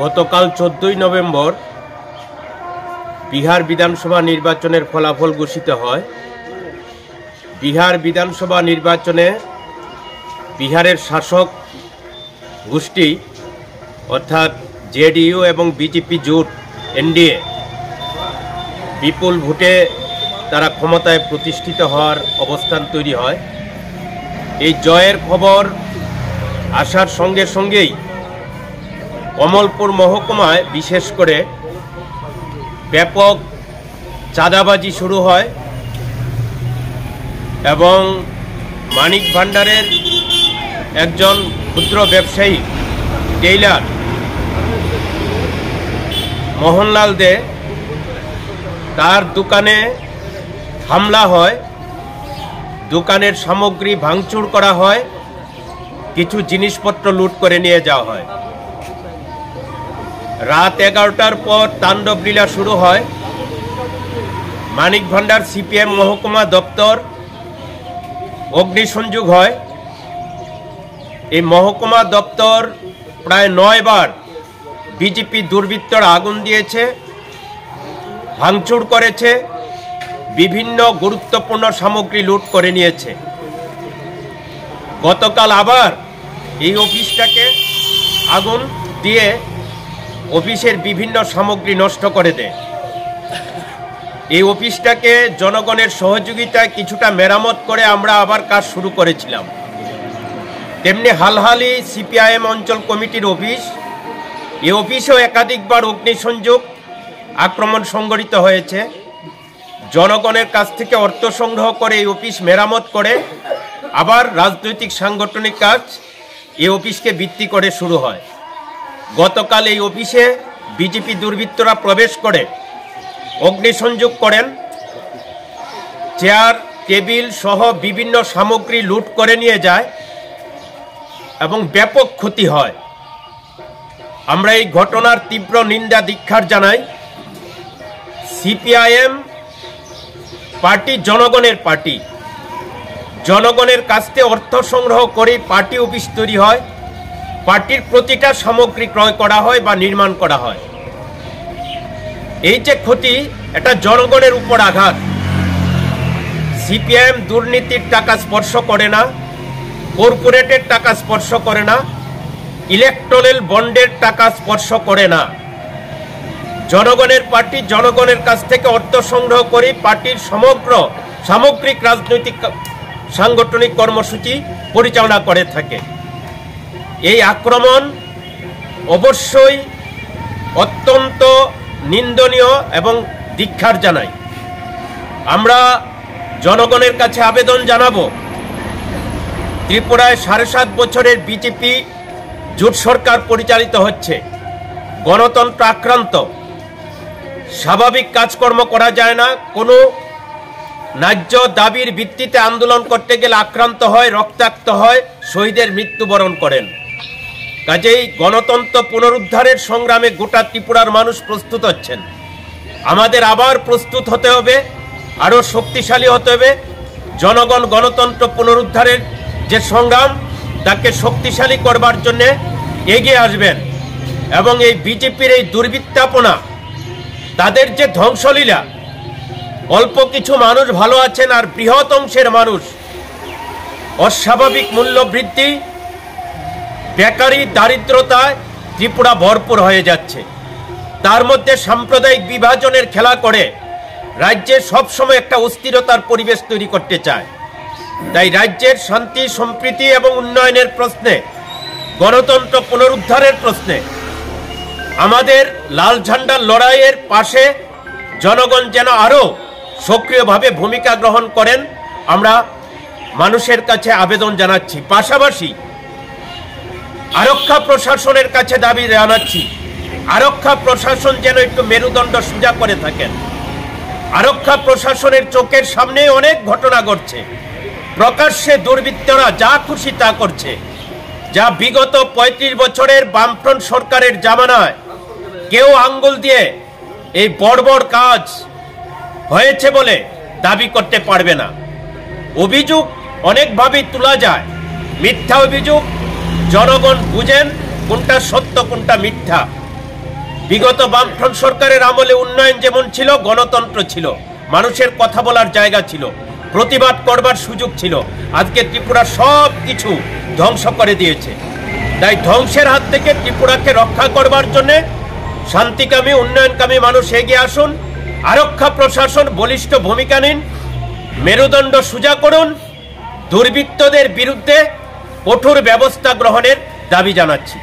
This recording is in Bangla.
গতকাল 14ই নভেম্বর বিহার বিধানসভা নির্বাচনের ফলাফল ঘোষিত হয়। বিহার বিধানসভা নির্বাচনে বিহারের শাসক গোষ্ঠী অর্থাৎ জেডিইউ এবং বিজেপি জোট এনডিএ বিপুল ভোটে তারা ক্ষমতায় প্রতিষ্ঠিত হওয়ার অবস্থান তৈরি হয়। এই জয়ের খবর আসার সঙ্গে সঙ্গেই কমলপুর মহকুমায় বিশেষ করে ব্যাপক চাঁদাবাজি শুরু হয় এবং মানিক ভান্ডারের একজন ক্ষুদ্র ব্যবসায়ী টেইলার মোহনলাল দে তার দোকানে হামলা হয়, দোকানের সামগ্রী ভাঙচুর করা হয়, কিছু জিনিসপত্র লুট করে নিয়ে যাওয়া হয়। রাত 11টার পর তাণ্ডব লীলা শুরু হয়। মানিক ভান্ডার সিপিএম মহকুমা দপ্তর অগ্নিসংযোগ হয়। এই মহকুমা দপ্তর প্রায় 9 বার বিজেপি দুর্বৃত্তরা আগুন দিয়েছে, ভাঙচুর করেছে, বিভিন্ন গুরুত্বপূর্ণ সামগ্রী লুট করে নিয়েছে। গতকাল আবার এই অফিসটাকে আগুন দিয়ে অফিসের বিভিন্ন সামগ্রী নষ্ট করে দেয়। এই অফিসটাকে জনগণের সহযোগিতায় কিছুটা মেরামত করে আমরা আবার কাজ শুরু করেছিলাম। তেমনি হালহালি সিপিআইএম অঞ্চল কমিটির অফিস, এই অফিসেও একাধিকবার অগ্নিসংযোগ আক্রমণ সংঘটিত হয়েছে। জনগণের কাছ থেকে অর্থ সংগ্রহ করে এই অফিস মেরামত করে আবার রাজনৈতিক সাংগঠনিক কাজ এই অফিসকে ভিত্তি করে শুরু হয়। গতকাল এই অফিসে বিজেপি দুর্বৃত্তরা প্রবেশ করে অগ্নিসংযোগ করেন, চেয়ার টেবিল সহ বিভিন্ন সামগ্রী লুট করে নিয়ে যায় এবং ব্যাপক ক্ষতি হয়। আমরা এই ঘটনার তীব্র নিন্দা ধিক্কার জানাই। সিপিআইএম পার্টি জনগণের পার্টি, জনগণের কাছ থেকে অর্থ সংগ্রহ করে পার্টি অফিস তৈরি হয়, পার্টির প্রতিটা সামগ্রী ক্রয় করা হয় বা নির্মাণ করা হয়। এই যে ক্ষতি, এটা জনগণের উপর আঘাত। সিপিআইএম দুর্নীতির টাকা স্পর্শ করে না, কর্পোরেটের টাকা স্পর্শ করে না, ইলেকট্রাল বন্ডের টাকা স্পর্শ করে না। জনগণের পার্টি জনগণের কাছ থেকে অর্থ সংগ্রহ করে পার্টির সমগ্র সামগ্রিক রাজনৈতিক সাংগঠনিক কর্মসূচি পরিচালনা করে থাকে। এই আক্রমণ অবশ্যই অত্যন্ত নিন্দনীয় এবং ধিক্কার জানাই। আমরা জনগণের কাছে আবেদন জানাবো, ত্রিপুরায় 7.5 বছরের বিজেপি জোট সরকার পরিচালিত হচ্ছে, গণতন্ত্র আক্রান্ত, স্বাভাবিক কাজকর্ম করা যায় না, কোনো ন্যায্য দাবির ভিত্তিতে আন্দোলন করতে গেলে আক্রান্ত হয়, রক্তাক্ত হয়, শহীদের মৃত্যুবরণ করেন। কাজেই গণতন্ত্র পুনরুদ্ধারের সংগ্রামে গোটা ত্রিপুরার মানুষ প্রস্তুত হচ্ছেন। আমাদের আবার প্রস্তুত হতে হবে, আরও শক্তিশালী হতে হবে। জনগণ গণতন্ত্র পুনরুদ্ধারের যে সংগ্রাম, তাকে শক্তিশালী করবার জন্য এগিয়ে আসবেন এবং এই বিজেপির এই দুর্বৃত্তাপনা, তাদের যে ধ্বংসলীলা, অল্প কিছু মানুষ ভালো আছেন আর বৃহৎ অংশের মানুষ অস্বাভাবিক মূল্য বৃদ্ধি, বেকারি, দারিদ্রতায় ত্রিপুরা ভরপুর হয়ে যাচ্ছে। তার মধ্যে সাম্প্রদায়িক বিভাজনের খেলা করে রাজ্যে সবসময় একটা অস্থিরতার পরিবেশ তৈরি করতে চায়। তাই রাজ্যের শান্তি, সম্প্রীতি এবং উন্নয়নের প্রশ্নে, গণতন্ত্র পুনরুদ্ধারের প্রশ্নে আমাদের লাল ঝান্ডার লড়াইয়ের পাশে জনগণ যেন আরও সক্রিয়ভাবে ভূমিকা গ্রহণ করেন, আমরা মানুষের কাছে আবেদন জানাচ্ছি। পাশাপাশি আরক্ষা প্রশাসনের কাছে দাবি জানাচ্ছি, আরক্ষা প্রশাসন যেন একটু মেরুদণ্ড সোজা করে থাকেন। আরক্ষা প্রশাসনের চোখের সামনে অনেক ঘটনা ঘটছে, প্রকাশ্যে দুর্বৃত্তরা যা খুশি তা করছে, যা বিগত 35 বছরের বামফ্রন্ট সরকারের জামানায় কেউ আঙ্গুল দিয়ে এই বর্বর কাজ হয়েছে বলে দাবি করতে পারবে না। অভিযোগ অনেকভাবেই তোলা যায়, মিথ্যা অভিযোগ, জনগণ বুঝেন কোনটা সত্য কোনটা মিথ্যা। বিগত বামফ্রন্ট সরকারের আমলে উন্নয়ন যেমন ছিল, গণতন্ত্র ছিল, মানুষের কথা বলার জায়গা ছিল, প্রতিবাদ করবার সুযোগ ছিল, আজকে ত্রিপুরা সব কিছু ধ্বংস করে দিয়েছে। তাই ধ্বংসের হাত থেকে ত্রিপুরাকে রক্ষা করবার জন্য শান্তিকামী উন্নয়নকামী মানুষ এগিয়ে আসুন। আরক্ষা প্রশাসন বলিষ্ঠ ভূমিকা নিন, মেরুদণ্ড সোজা করুন, দুর্বৃত্তদের বিরুদ্ধে কঠোর ব্যবস্থা গ্রহণের দাবি জানাচ্ছি।